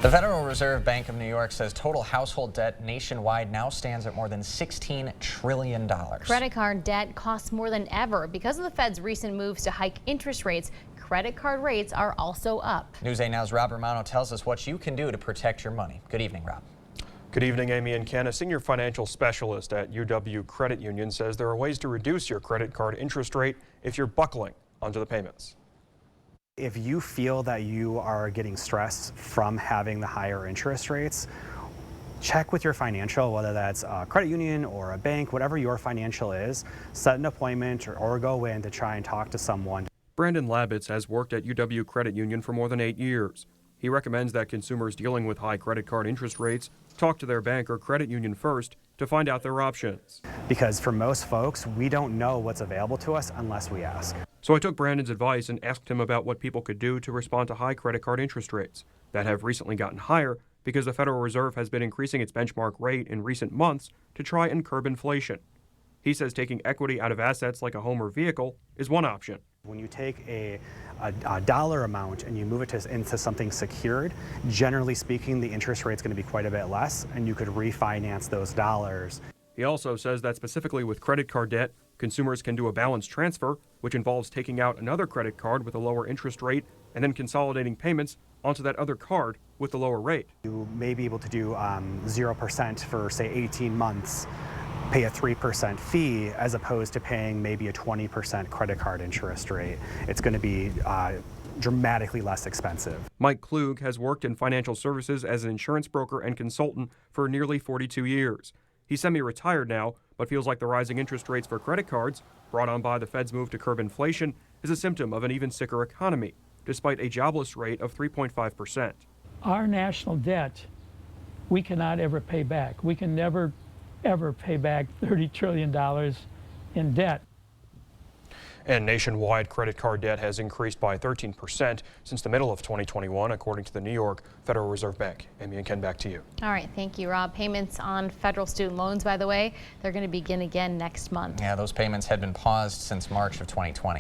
The Federal Reserve Bank of New York says total household debt nationwide now stands at more than $16 trillion. Credit card debt costs more than ever. Because of the Fed's recent moves to hike interest rates, credit card rates are also up. News 8 Now's Rob Romano tells us what you can do to protect your money. Good evening, Rob. Good evening, Amy and Ken. A senior financial specialist at UW Credit Union says there are ways to reduce your credit card interest rate if you're buckling onto the payments. If you feel that you are getting stressed from having the higher interest rates, check with your financial, whether that's a credit union or a bank, whatever your financial is, set an appointment or go in to try and talk to someone. Brandon Labitz has worked at UW Credit Union for more than 8 years. He recommends that consumers dealing with high credit card interest rates talk to their bank or credit union first to find out their options. Because for most folks, we don't know what's available to us unless we ask. So I took Brandon's advice and asked him about what people could do to respond to high credit card interest rates that have recently gotten higher because the Federal Reserve has been increasing its benchmark rate in recent months to try and curb inflation. He says taking equity out of assets like a home or vehicle is one option. When you take a dollar amount and you move it into something secured, generally speaking, the interest rate is going to be quite a bit less, and you could refinance those dollars. He also says that specifically with credit card debt, consumers can do a balance transfer, which involves taking out another credit card with a lower interest rate and then consolidating payments onto that other card with the lower rate. You may be able to do 0% for, say, 18 months, pay a 3% fee as opposed to paying maybe a 20% credit card interest rate. It's going to be dramatically less expensive. Mike Klug has worked in financial services as an insurance broker and consultant for nearly 42 years. He's semi-retired now, but feels like the rising interest rates for credit cards, brought on by the Fed's move to curb inflation, is a symptom of an even sicker economy, despite a jobless rate of 3.5%. Our national debt, we cannot ever pay back. We can never, ever pay back $30 trillion in debt. And nationwide credit card debt has increased by 13% since the middle of 2021, according to the New York Federal Reserve Bank. Amy and Ken, back to you. All right, thank you, Rob. Payments on federal student loans, by the way, they're going to begin again next month. Yeah, those payments had been paused since March of 2020.